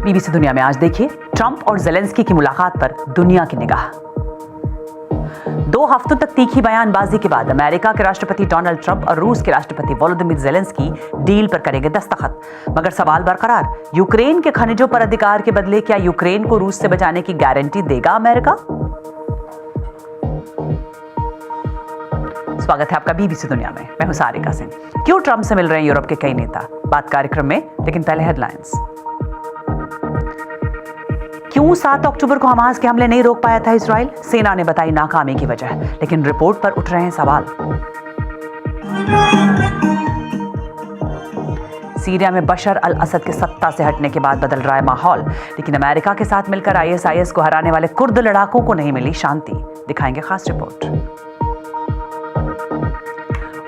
BBC दुनिया में आज देखिए ट्रंप और ज़ेलेंस्की की मुलाकात पर दुनिया की निगाह। 2 हफ्तों तक तीखी बयानबाजी के बाद अमेरिका के राष्ट्रपति डोनाल्ड ट्रंप और रूस के राष्ट्रपति वोलोदिमीर ज़ेलेंस्की डील पर करेंगे दस्तखत। मगर सवाल बरकरार, यूक्रेन के खनिजों पर अधिकार के बदले क्या यूक्रेन को रूस से बचाने की गारंटी देगा अमेरिका? स्वागत है आपका बीबीसी दुनिया में। मैं हूं सारिका सिंह। क्यों ट्रंप से मिल रहे हैं यूरोप के कई नेता? बात कार्यक्रम में, लेकिन पहले हेडलाइंस। क्यों 7 अक्टूबर को हमास के हमले नहीं रोक पाया था इजराइल? सेना ने बताई नाकामी की वजह, लेकिन रिपोर्ट पर उठ रहे हैं सवाल। सीरिया में बशर अल असद के सत्ता से हटने के बाद बदल रहा है माहौल, लेकिन अमेरिका के साथ मिलकर आईएसआईएस को हराने वाले कुर्द लड़ाकों को नहीं मिली शांति। दिखाएंगे खास रिपोर्ट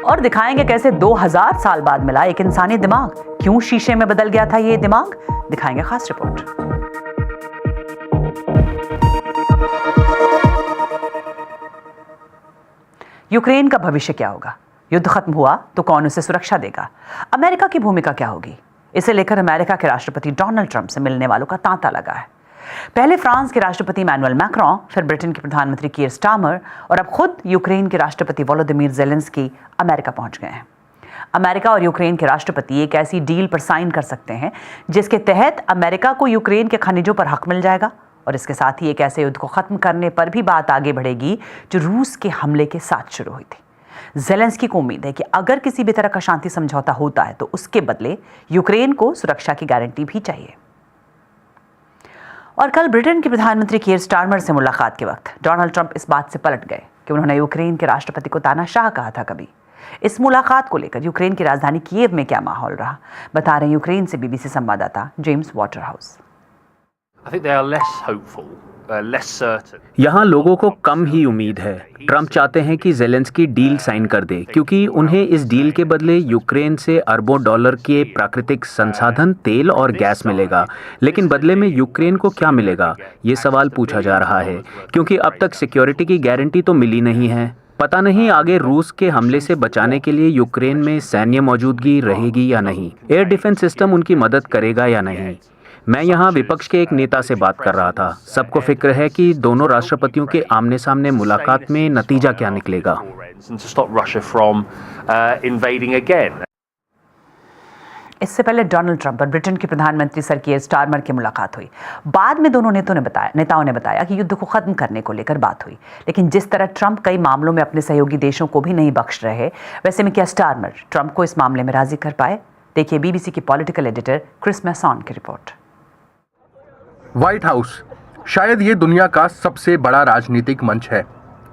और दिखाएंगे कैसे 2000 साल बाद मिला एक इंसानी दिमाग। क्यों शीशे में बदल गया था ये दिमाग? दिखाएंगे खास रिपोर्ट। यूक्रेन का भविष्य क्या होगा? युद्ध खत्म हुआ तो कौन उसे सुरक्षा देगा? अमेरिका की भूमिका क्या होगी? इसे लेकर अमेरिका के राष्ट्रपति डोनाल्ड ट्रंप से मिलने वालों का तांता लगा है। पहले फ्रांस के राष्ट्रपति इमैनुअल मैक्रोन, फिर ब्रिटेन के प्रधानमंत्री कीर स्टारमर और अब खुद यूक्रेन के राष्ट्रपति वोलोदिमीर ज़ेलेंस्की अमेरिका पहुंच गए हैं। अमेरिका और यूक्रेन के राष्ट्रपति एक ऐसी डील पर साइन कर सकते हैं जिसके तहत अमेरिका को यूक्रेन के खनिजों पर हक मिल जाएगा और इसके साथ ही एक ऐसे युद्ध को खत्म करने पर भी बात आगे बढ़ेगी जो रूस के हमले के साथ शुरू हुई थी। ज़ेलेंस्की को उम्मीद है कि अगर किसी भी तरह का शांति समझौता होता है तो उसके बदले यूक्रेन को सुरक्षा की गारंटी भी चाहिए। और कल ब्रिटेन के प्रधानमंत्री कीर स्टारमर से मुलाकात के वक्त डोनाल्ड ट्रंप इस बात से पलट गए कि उन्होंने यूक्रेन के राष्ट्रपति को तानाशाह कहा था कभी। इस मुलाकात को लेकर यूक्रेन की राजधानी कीव में क्या माहौल रहा, बता रहे हैं यूक्रेन से बीबीसी संवाददाता जेम्स वाटरहाउस। यहाँ लोगों को कम ही उम्मीद है। ट्रंप चाहते हैं कि ज़ेलेंस्की डील साइन कर दे क्योंकि उन्हें इस डील के बदले यूक्रेन से अरबों डॉलर के प्राकृतिक संसाधन, तेल और गैस मिलेगा। लेकिन बदले में यूक्रेन को क्या मिलेगा, ये सवाल पूछा जा रहा है क्योंकि अब तक सिक्योरिटी की गारंटी तो मिली नहीं है। पता नहीं आगे रूस के हमले से बचाने के लिए यूक्रेन में सैन्य मौजूदगी रहेगी या नहीं, एयर डिफेंस सिस्टम उनकी मदद करेगा या नहीं। मैं यहाँ विपक्ष के एक नेता से बात कर रहा था। सबको फिक्र है कि दोनों राष्ट्रपतियों के आमने सामने मुलाकात में नतीजा क्या निकलेगा। इससे पहले डोनाल्ड ट्रंप और ब्रिटेन के प्रधानमंत्री सर कीर स्टारमर की मुलाकात हुई। बाद में दोनों नेताओं ने बताया कि युद्ध को खत्म करने को लेकर बात हुई। लेकिन जिस तरह ट्रंप कई मामलों में अपने सहयोगी देशों को भी नहीं बख्श रहे, वैसे में क्या स्टारमर ट्रंप को इस मामले में राजी कर पाए? देखिए बीबीसी की पॉलिटिकल एडिटर क्रिस मैसन की रिपोर्ट। व्हाइट हाउस शायद ये दुनिया का सबसे बड़ा राजनीतिक मंच है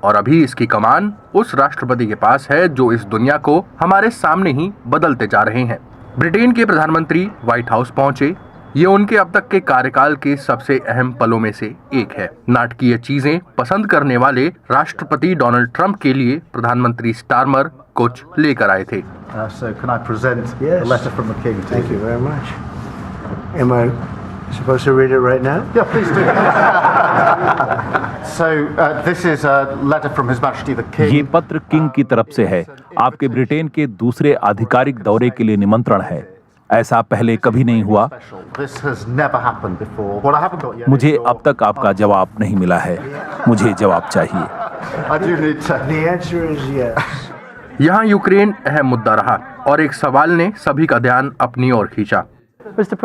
और अभी इसकी कमान उस राष्ट्रपति के पास है जो इस दुनिया को हमारे सामने ही बदलते जा रहे हैं। ब्रिटेन के प्रधानमंत्री व्हाइट हाउस पहुंचे। ये उनके अब तक के कार्यकाल के सबसे अहम पलों में से एक है। नाटकीय चीजें पसंद करने वाले राष्ट्रपति डोनाल्ड ट्रंप के लिए प्रधानमंत्री स्टारमर कुछ लेकर आए थे। So can I present the letter from the king? Thank you very much. Am I supposed to read it right now? Yeah, please do. So this is a letter from His Majesty the King. ये पत्र king की तरफ से है। आपके Britain के दूसरे आधिकारिक दौरे के लिए निमंत्रण है। ऐसा पहले कभी नहीं हुआ। This has never happened before. What I haven't got yet. मुझे अब तक आपका जवाब नहीं मिला है। मुझे जवाब चाहिए। I do need to. The answer is yes. यहाँ यूक्रेन अहम मुद्दा रहा और एक सवाल ने सभी का ध्यान अपनी ओर खींचा। मिस्टर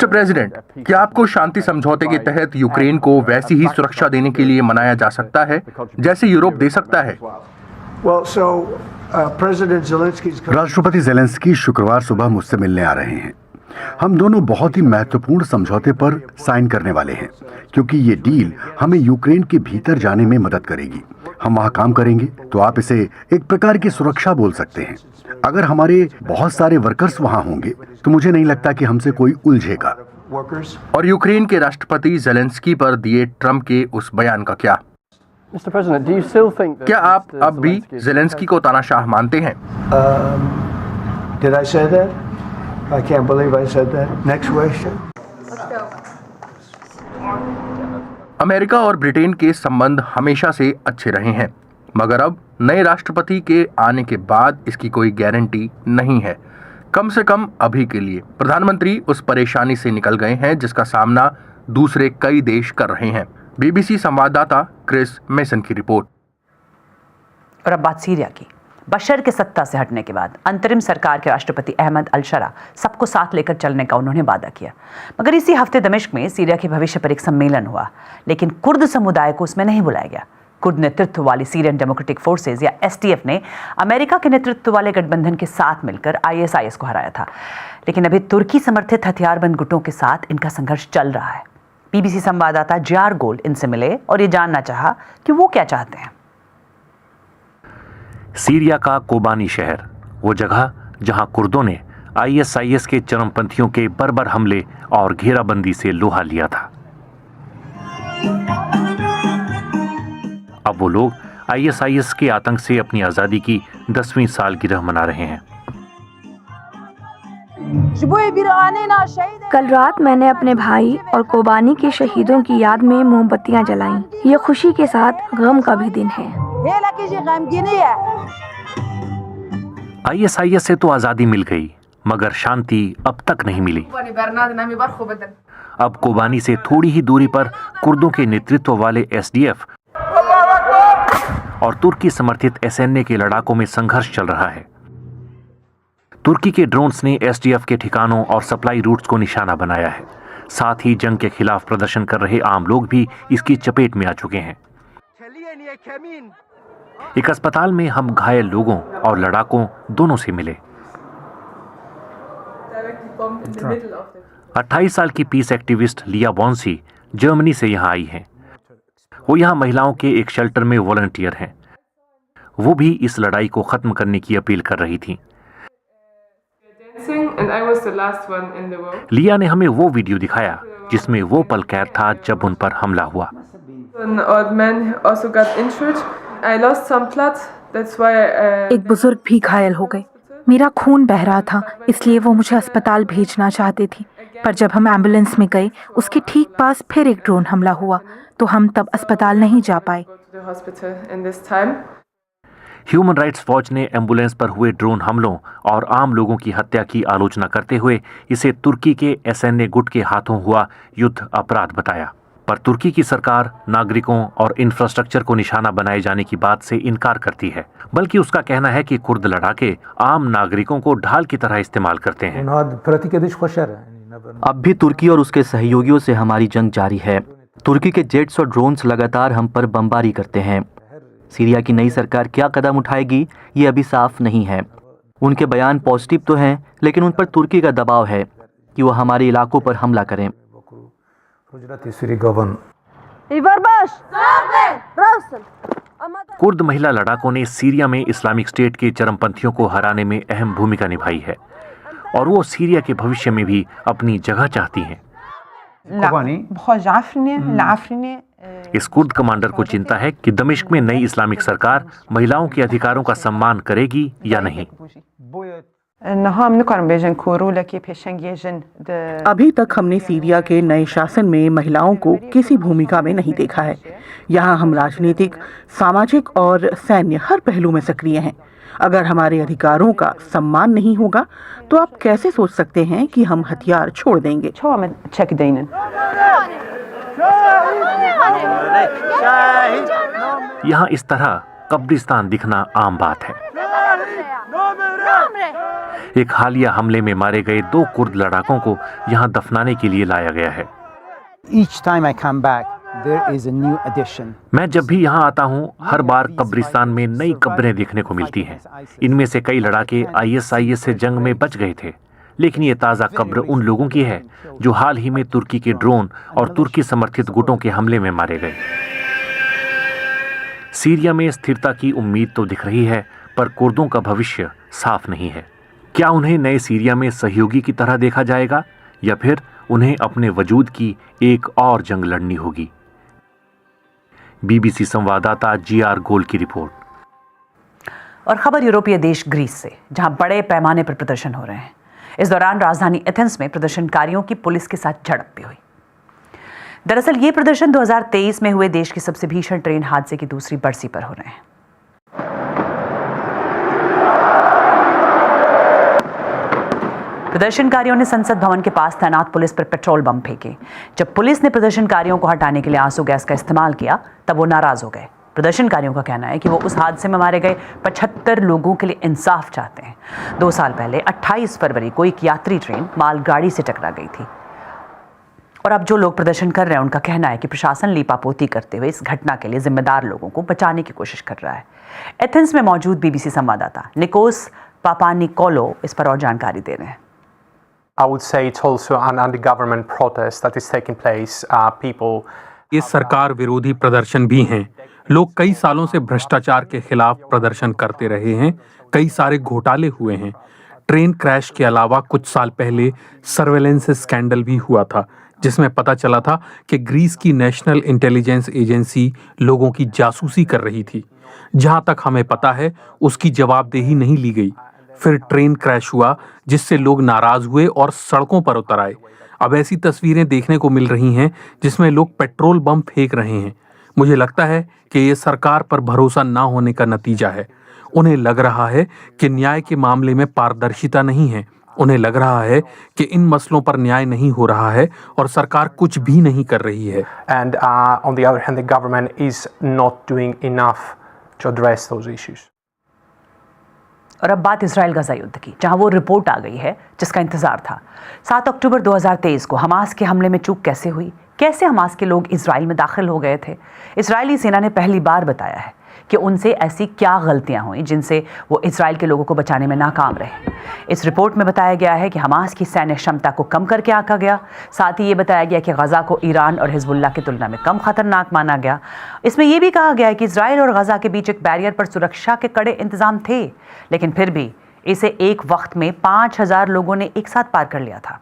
प्रेसिडेंट, क्या आपको शांति समझौते के तहत यूक्रेन को वैसी ही सुरक्षा देने के लिए मनाया जा सकता है जैसे यूरोप दे सकता है? राष्ट्रपति ज़ेलेंस्की शुक्रवार सुबह मुझसे मिलने आ रहे हैं। हम दोनों बहुत ही महत्वपूर्ण समझौते पर साइन करने वाले हैं क्योंकि ये डील हमें यूक्रेन के भीतर जाने में मदद करेगी। हम वहाँ काम करेंगे तो आप इसे एक प्रकार की सुरक्षा बोल सकते हैं। अगर हमारे बहुत सारे वर्कर्स वहाँ होंगे तो मुझे नहीं लगता कि हमसे कोई उलझेगा। और यूक्रेन के राष्ट्रपति ज़ेलेंस्की पर दिए ट्रंप के उस बयान का क्या? क्या आप अब भी ज़ेलेंस्की को तानाशाह मानते हैं? Did I say that? I can't believe I said that. Next question. America और ब्रिटेन के संबंध हमेशा से अच्छे रहे हैं, मगर अब नए राष्ट्रपति के आने के बाद इसकी कोई गारंटी नहीं है। कम से कम अभी के लिए प्रधानमंत्री उस परेशानी से निकल गए हैं जिसका सामना दूसरे कई देश कर रहे हैं। बीबीसी संवाददाता क्रिस मेसन की रिपोर्ट। और अब बात सीरिया की। बशर के सत्ता से हटने के बाद अंतरिम सरकार के राष्ट्रपति अहमद अल-शरा सबको साथ लेकर चलने का उन्होंने वादा किया, मगर इसी हफ्ते दमिश्क में सीरिया के भविष्य पर एक सम्मेलन हुआ, लेकिन कुर्द समुदाय को उसमें नहीं बुलाया गया। कुर्द नेतृत्व वाली सीरियन डेमोक्रेटिक फोर्सेज या एसटीएफ ने अमेरिका के नेतृत्व वाले गठबंधन के साथ मिलकर आईएसआईएस को हराया था, लेकिन अभी तुर्की समर्थित हथियारबंद गुटों के साथ इनका संघर्ष चल रहा है। बीबीसी संवाददाता जियार गोल इनसे मिले और ये जानना चाहा कि वो क्या चाहते हैं। सीरिया का कोबानी शहर, वो जगह जहां कुर्दों ने आईएसआईएस के चरमपंथियों के बर्बर हमले और घेराबंदी से लोहा लिया था। अब वो लोग आईएसआईएस के आतंक से अपनी आजादी की 10वीं सालगिरह मना रहे हैं। कल रात मैंने अपने भाई और कोबानी के शहीदों की याद में मोमबत्तियां जलाईं। ये खुशी के साथ गम का भी दिन है। आईएसआईएस से तो आजादी मिल गई, मगर शांति अब तक नहीं मिली। अब कोबानी से थोड़ी ही दूरी पर कुर्दों के नेतृत्व वाले एसडीएफ और तुर्की समर्थित एसएनए के लड़ाकों में संघर्ष चल रहा है। तुर्की के ड्रोन्स ने एसडीएफ के ठिकानों और सप्लाई रूट्स को निशाना बनाया है। साथ ही जंग के खिलाफ प्रदर्शन कर रहे आम लोग भी इसकी चपेट में आ चुके हैं। एक अस्पताल में हम घायल लोगों और लड़ाकों दोनों से मिले। 28 साल की पीस एक्टिविस्ट लिया बॉन्सी जर्मनी से यहाँ आई हैं। वो यहाँ महिलाओं के एक शेल्टर में वॉलंटियर हैं। वो भी इस लड़ाई को खत्म करने की अपील कर रही थी। लिया ने हमें वो वीडियो दिखाया जिसमें वो पल कैद था जब उन पर हमला हुआ। एक बुजुर्ग भी घायल हो गए। मेरा खून बह रहा था, इसलिए वो मुझे अस्पताल भेजना चाहती थी, पर जब हम एम्बुलेंस में गए उसके ठीक पास फिर एक ड्रोन हमला हुआ, तो हम तब अस्पताल नहीं जा पाए। ह्यूमन राइट्स वॉच ने एम्बुलेंस पर हुए ड्रोन हमलों और आम लोगों की हत्या की आलोचना करते हुए इसे तुर्की के एसएनए गुट के हाथों हुआ युद्ध अपराध बताया। पर तुर्की की सरकार नागरिकों और इंफ्रास्ट्रक्चर को निशाना बनाए जाने की बात से इनकार करती है, बल्कि उसका कहना है कि कुर्द लड़ाके आम नागरिकों को ढाल की तरह इस्तेमाल करते हैं। अब भी तुर्की और उसके सहयोगियों से हमारी जंग जारी है। तुर्की के जेट्स और ड्रोन्स लगातार हम पर बमबारी करते हैं। सीरिया की नई सरकार क्या कदम उठाएगी ये अभी साफ नहीं है। उनके बयान पॉजिटिव तो हैं, लेकिन उन पर तुर्की का दबाव है कि वो हमारे इलाकों पर हमला करें। कुर्द महिला लड़ाकों ने सीरिया में इस्लामिक स्टेट के चरमपंथियों को हराने में अहम भूमिका निभाई है और वो सीरिया के भविष्य में भी अपनी जगह चाहती हैं। इस कुर्द कमांडर को चिंता है कि दमिश्क में नई इस्लामिक सरकार महिलाओं के अधिकारों का सम्मान करेगी या नहीं। अभी तक हमने सीरिया के नए शासन में महिलाओं को किसी भूमिका में नहीं देखा है। यहाँ हम राजनीतिक, सामाजिक और सैन्य हर पहलू में सक्रिय हैं। अगर हमारे अधिकारों का सम्मान नहीं होगा तो आप कैसे सोच सकते हैं कि हम हथियार छोड़ देंगे? यहाँ इस तरह कब्रिस्तान दिखना आम बात है। एक हालिया हमले में मारे गए 2 कुर्द लड़ाकों को यहाँ दफनाने के लिए लाया गया है। मैं जब भी यहाँ आता हूँ, हर बार कब्रिस्तान में नई कब्रें देखने को मिलती हैं। इनमें से कई लड़ाके आईएसआईएस से जंग में बच गए थे, लेकिन ये ताज़ा कब्र उन लोगों की है जो हाल ही में तुर्की के ड्रोन और तुर्की समर्थित गुटों के हमले में मारे गए। सीरिया में स्थिरता की उम्मीद तो दिख रही है, पर कुर्दों का भविष्य साफ नहीं है। क्या उन्हें नए सीरिया में सहयोगी की तरह देखा जाएगा या फिर उन्हें अपने वजूद की एक और जंग लड़नी होगी? बीबीसी संवाददाता जीआर गोल की रिपोर्ट। और खबर यूरोपीय देश ग्रीस से, जहां बड़े पैमाने पर प्रदर्शन हो रहे हैं। इस दौरान राजधानी एथेंस में प्रदर्शनकारियों की पुलिस के साथ झड़प भी हुई। दरअसल ये प्रदर्शन 2023 में हुए देश के सबसे भीषण ट्रेन हादसे की दूसरी बरसी पर हो रहे हैं। प्रदर्शनकारियों ने संसद भवन के पास तैनात पुलिस पर पेट्रोल बम फेंके। जब पुलिस ने प्रदर्शनकारियों को हटाने के लिए आंसू गैस का इस्तेमाल किया तब वो नाराज हो गए। प्रदर्शनकारियों का कहना है कि वो उस हादसे में मारे गए 75 लोगों के लिए इंसाफ चाहते हैं। 2 साल पहले 28 फरवरी को एक यात्री ट्रेन मालगाड़ी से टकरा गई थी और अब जो लोग प्रदर्शन कर रहे हैं उनका कहना है कि प्रशासन लीपापोती करते हुए इस घटना के लिए जिम्मेदार लोगों को बचाने की कोशिश कर रहा है। एथेंस में मौजूद बीबीसी संवाददाता निकोस पापानिकोलो इस पर और जानकारी दे रहे हैं। I would say it's also an anti-government protest that is taking place. People. ये सरकार विरोधी प्रदर्शन भी हैं। लोग कई सालों से भ्रष्टाचार के खिलाफ प्रदर्शन करते रहे हैं। कई सारे घोटाले हुए हैं। ट्रेन क्रैश के अलावा कुछ साल पहले सर्वेलेंस स्कैंडल भी हुआ था, जिसमें पता चला था कि ग्रीस की नेशनल इंटेलिजेंस एजेंसी लोगों की जासूसी कर रही थी। जहां तक हमें पता है उसकी जवाबदेही नहीं ली गई। फिर ट्रेन क्रैश हुआ जिससे लोग नाराज हुए और सड़कों पर उतर आए। अब ऐसी तस्वीरें देखने को मिल रही हैं जिसमें लोग पेट्रोल बम फेंक रहे हैं। मुझे लगता है कि ये सरकार पर भरोसा ना होने का नतीजा है। उन्हें लग रहा है कि न्याय के मामले में पारदर्शिता नहीं है। उन्हें लग रहा है कि इन मसलों पर न्याय नहीं हो रहा है और सरकार कुछ भी नहीं कर रही है। And on the other hand, the government is not doing enough to address those issues. और अब बात इजराइल गजा युद्ध की, जहां वो रिपोर्ट आ गई है जिसका इंतजार था। 7 अक्टूबर 2023 को हमास के हमले में चूक कैसे हुई? कैसे हमास के लोग इजराइल में दाखिल हो गए थे? इजरायली सेना ने पहली बार बताया है कि उनसे ऐसी क्या गलतियां हुई जिनसे वो इजराइल के लोगों को बचाने में नाकाम रहे। इस रिपोर्ट में बताया गया है कि हमास की सैन्य क्षमता को कम करके आंका गया। साथ ही ये बताया गया कि गजा को ईरान और हिजबुल्लाह की तुलना में कम खतरनाक माना गया। इसमें यह भी कहा गया है कि इजराइल और गजा के बीच एक बैरियर पर सुरक्षा के कड़े इंतजाम थे, लेकिन फिर भी इसे एक वक्त में 5000 लोगों ने एक साथ पार कर लिया था।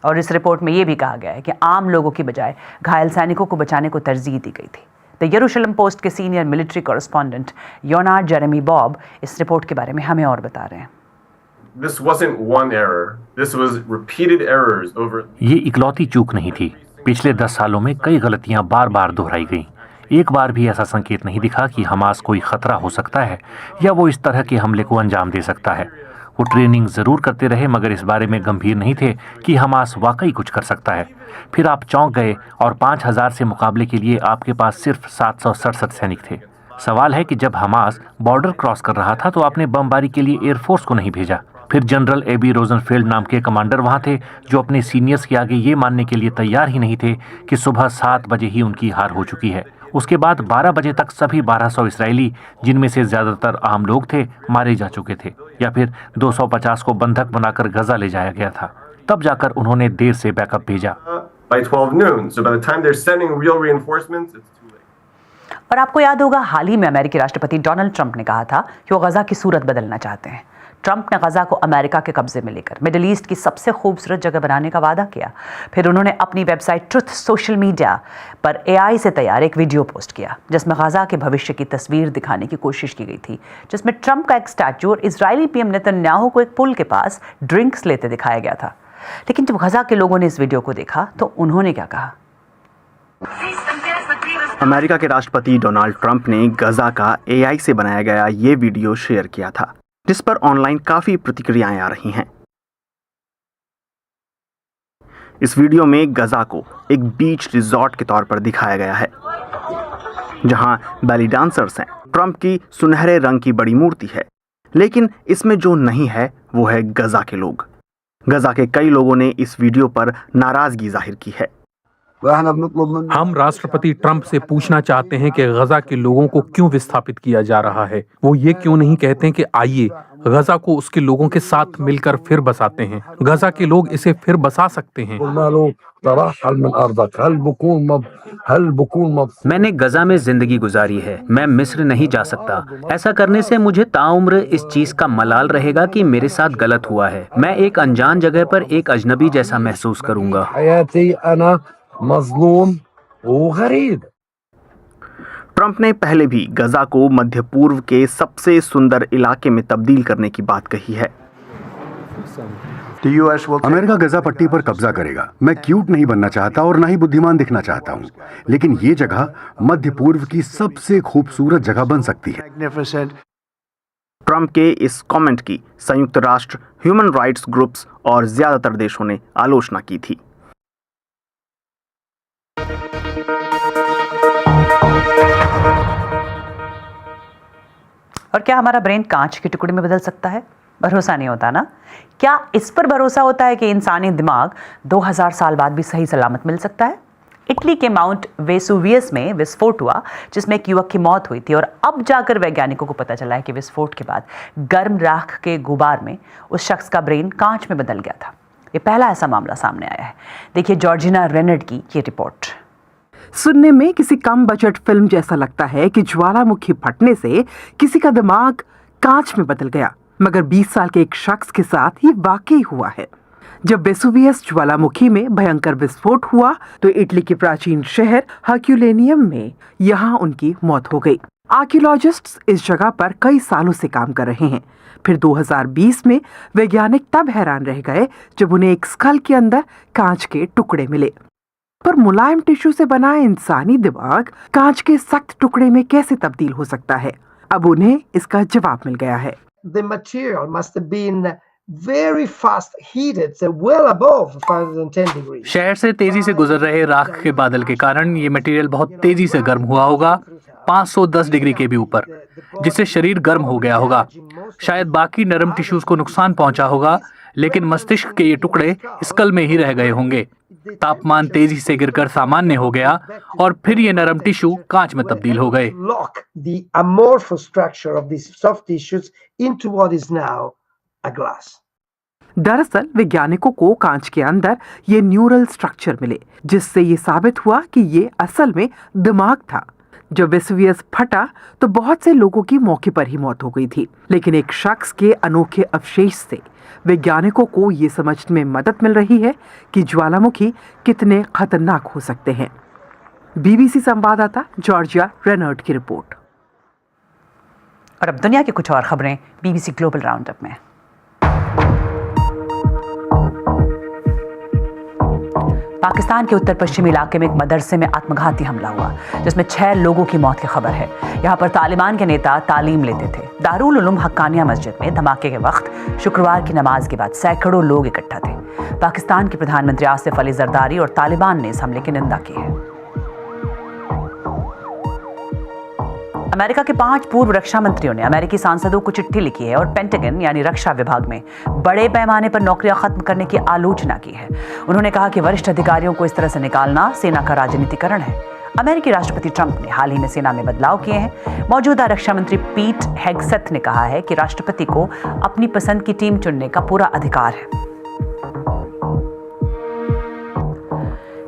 और इस रिपोर्ट में यह भी कहा गया है कि आम लोगों की बजाय घायल सैनिकों को बचाने को तरजीह दी गई थी। द यरूशलेम पोस्ट के senior military correspondent Yonah Jeremy Bob इस रिपोर्ट के बारे में हमें और बता रहे हैं। This wasn't one error. This was repeated errors over. ये इकलौती चूक नहीं थी। पिछले 10 सालों में कई गलतियां बार बार दोहराई गईं। एक बार भी ऐसा संकेत नहीं दिखा कि हमास कोई खतरा हो सकता है या वो इस तरह के हमले को अंजाम दे सकता है। वो ट्रेनिंग जरूर करते रहे मगर इस बारे में गंभीर नहीं थे कि हमास वाकई कुछ कर सकता है। फिर आप चौंक गए और 5000 से मुकाबले के लिए आपके पास सिर्फ 767 सैनिक थे। सवाल है कि जब हमास बॉर्डर क्रॉस कर रहा था तो आपने बमबारी के लिए एयरफोर्स को नहीं भेजा। फिर जनरल एबी रोजनफील्ड नाम के कमांडर वहां थे जो अपने सीनियर्स के आगे ये मानने के लिए तैयार ही नहीं थे कि सुबह 7 बजे ही उनकी हार हो चुकी है। उसके बाद 12 बजे तक सभी 1200 इसराइली, जिनमें से ज्यादातर आम लोग थे, मारे जा चुके थे या फिर 250 को बंधक बनाकर गजा ले जाया गया था। तब जाकर उन्होंने देर से बैकअप भेजा। By 12 noon, so by the time they're sending real reinforcements, it's too late. और आपको याद होगा हाल ही में अमेरिकी राष्ट्रपति डोनाल्ड ट्रंप ने कहा था कि वो गजा की सूरत बदलना चाहते हैं। ट्रंप ने गजा को अमेरिका के कब्जे में लेकर मिडिल ईस्ट की सबसे खूबसूरत जगह बनाने का वादा किया। फिर उन्होंने अपनी वेबसाइट ट्रुथ सोशल मीडिया पर AI से तैयार एक वीडियो पोस्ट किया जिसमें गजा के भविष्य की तस्वीर दिखाने की कोशिश की गई थी, जिसमें ट्रंप का एक स्टैचू और इजरायली PM नेतन्याहू को एक पुल के पास ड्रिंक्स लेते दिखाया गया था। लेकिन जब गजा के लोगों ने इस वीडियो को देखा तो उन्होंने क्या कहा? अमेरिका के राष्ट्रपति डोनाल्ड ट्रंप ने गजा का AI से बनाया गया ये वीडियो शेयर किया था, जिस पर ऑनलाइन काफी प्रतिक्रियाएं आ रही हैं। इस वीडियो में गजा को एक बीच रिजॉर्ट के तौर पर दिखाया गया है, जहां बैली डांसर्स हैं। ट्रंप की सुनहरे रंग की बड़ी मूर्ति है, लेकिन इसमें जो नहीं है वो है गजा के लोग। गजा के कई लोगों ने इस वीडियो पर नाराजगी जाहिर की है। हम राष्ट्रपति ट्रंप से पूछना चाहते हैं कि गजा के लोगों को क्यों विस्थापित किया जा रहा है। वो ये क्यों नहीं कहते कि आइए गजा को उसके लोगों के साथ मिलकर फिर बसाते हैं। गजा के लोग इसे फिर बसा सकते हैं। मैंने गजा में जिंदगी गुजारी है, मैं मिस्र नहीं जा सकता। ऐसा करने से मुझे ताउम्र इस चीज का मलाल रहेगा कि मेरे साथ गलत हुआ है। मैं एक अनजान जगह पर एक अजनबी जैसा महसूस करूंगा। ट्रंप ने पहले भी गजा को मध्य पूर्व के सबसे सुंदर इलाके में तब्दील करने की बात कही है। अमेरिका गजा पट्टी पर कब्जा करेगा। मैं क्यूट नहीं बनना चाहता और ना ही बुद्धिमान दिखना चाहता हूँ, लेकिन ये जगह मध्य पूर्व की सबसे खूबसूरत जगह बन सकती है। ट्रंप के इस कमेंट की संयुक्त राष्ट्र, ह्यूमन राइट्स ग्रुप्स और ज्यादातर देशों ने आलोचना की थी। और क्या हमारा ब्रेन कांच के टुकड़े में बदल सकता है? भरोसा नहीं होता ना। क्या इस पर भरोसा होता है कि इंसानी दिमाग 2000 साल बाद भी सही सलामत मिल सकता है? इटली के माउंट वेसुवियस में विस्फोट हुआ जिसमें एक युवक की मौत हुई थी और अब जाकर वैज्ञानिकों को पता चला है कि विस्फोट के बाद गर्म राख के गुबार में उस शख्स का ब्रेन कांच में बदल गया था। ये पहला ऐसा मामला सामने आया है। देखिए जॉर्जिना रेनर्ड की ये रिपोर्ट। सुनने में किसी कम बजट फिल्म जैसा लगता है कि ज्वालामुखी फटने से किसी का दिमाग कांच में बदल गया, मगर 20 साल के एक शख्स के साथ ये वाकई हुआ है। जब वेसुवियस ज्वालामुखी में भयंकर विस्फोट हुआ तो इटली के प्राचीन शहर हर्क्यूलेनियम में यहाँ उनकी मौत हो गई। आर्कियोलॉजिस्ट्स इस जगह पर कई सालों से काम कर रहे हैं। फिर 2020 में वैज्ञानिक तब हैरान रह गए जब उन्हें एक स्कल के अंदर कांच के टुकड़े मिले। पर मुलायम टिश्यू से बना इंसानी दिमाग कांच के सख्त टुकड़े में कैसे तब्दील हो सकता है? अब उन्हें इसका जवाब मिल गया है। The material must have been very fast heated, so well above 510 degrees. शहर से तेजी से गुजर रहे राख के बादल के कारण ये मटेरियल बहुत तेजी से गर्म हुआ होगा, 510 डिग्री के भी ऊपर, जिससे शरीर गर्म हो गया होगा। शायद बाकी नरम टिश्यूज को नुकसान पहुंचा होगा, लेकिन मस्तिष्क के ये टुकड़े स्कल में ही रह गए होंगे। तापमान तेजी से गिरकर सामान्य हो गया और फिर ये नरम टिश्यू कांच में तब्दील हो गए। Lock the amorphous structure of these soft tissues into what is now a glass. दरअसल वैज्ञानिकों को कांच के अंदर ये न्यूरल स्ट्रक्चर मिले, जिससे ये साबित हुआ कि ये असल में दिमाग था। जब वेसुवियस फटा तो बहुत से लोगों की मौके पर ही मौत हो गई थी, लेकिन एक शख्स के अनोखे अवशेष से वैज्ञानिकों को ये समझने में मदद मिल रही है कि ज्वालामुखी कितने खतरनाक हो सकते हैं। बीबीसी संवाददाता जॉर्जिया रेनर्ड की रिपोर्ट। और अब दुनिया की कुछ और खबरें बीबीसी ग्लोबल राउंडअप में। पाकिस्तान के उत्तर पश्चिमी इलाके में एक मदरसे में आत्मघाती हमला हुआ जिसमें 6 लोगों की मौत की खबर है। यहां पर तालिबान के नेता तालीम लेते थे। दारुल उलूम हक्कानिया मस्जिद में धमाके के वक्त शुक्रवार की नमाज के बाद सैकड़ों लोग इकट्ठा थे। पाकिस्तान के प्रधानमंत्री आसिफ अली जरदारी और तालिबान ने इस हमले की निंदा की है। अमेरिका के 5 पूर्व रक्षा मंत्रियों ने अमेरिकी सांसदों को चिट्ठी लिखी है और पेंटागन यानी रक्षा विभाग में बड़े पैमाने पर नौकरियां खत्म करने की आलोचना की है। उन्होंने कहा कि वरिष्ठ अधिकारियों को इस तरह से निकालना सेना का राजनीतिकरण है। अमेरिकी राष्ट्रपति ट्रंप ने हाल ही में सेना में बदलाव किए हैं। मौजूदा रक्षा मंत्री पीट हेगसेथ ने कहा है कि राष्ट्रपति को अपनी पसंद की टीम चुनने का पूरा अधिकार है।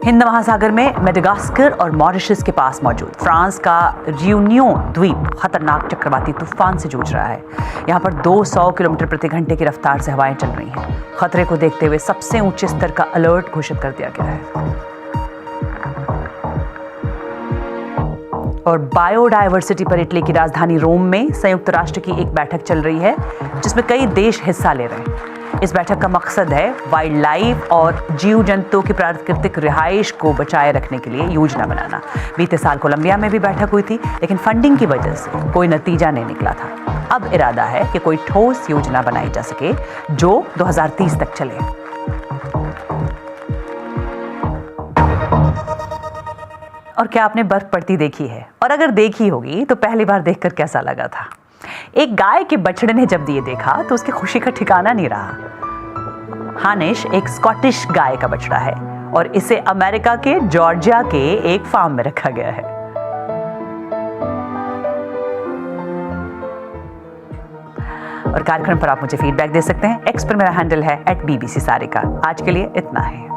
हिंद महासागर में मेडागास्कर और मॉरिशस के पास मौजूद फ्रांस का रियूनियन द्वीप खतरनाक चक्रवाती तूफान से जूझ रहा है। यहाँ पर 200 किलोमीटर प्रति घंटे की रफ्तार से हवाएं चल रही हैं। खतरे को देखते हुए सबसे ऊंचे स्तर का अलर्ट घोषित कर दिया गया है। और बायोडायवर्सिटी पर इटली की राजधानी रोम में संयुक्त राष्ट्र की एक बैठक चल रही है जिसमें कई देश हिस्सा ले रहे हैं। इस बैठक का मकसद है वाइल्ड लाइफ और जीव जंतुओं की प्राकृतिक रिहाइश को बचाए रखने के लिए योजना बनाना। बीते साल कोलंबिया में भी बैठक हुई थी, लेकिन फंडिंग की वजह से कोई नतीजा नहीं निकला था। अब इरादा है कि कोई ठोस योजना बनाई जा सके जो 2030 तक चले। और क्या आपने बर्फ पड़ती देखी है? और अगर देखी होगी तो पहली बार देखकर कैसा लगा था? एक गाय के बछड़े ने जब ये देखा तो उसकी खुशी का ठिकाना नहीं रहा। हानिश एक स्कॉटिश गाय का बछड़ा है और इसे अमेरिका के जॉर्जिया के एक फार्म में रखा गया है। और कार्यक्रम पर आप मुझे फीडबैक दे सकते हैं। एक्स पर मेरा हैंडल है @BBC सारिका। आज के लिए इतना है।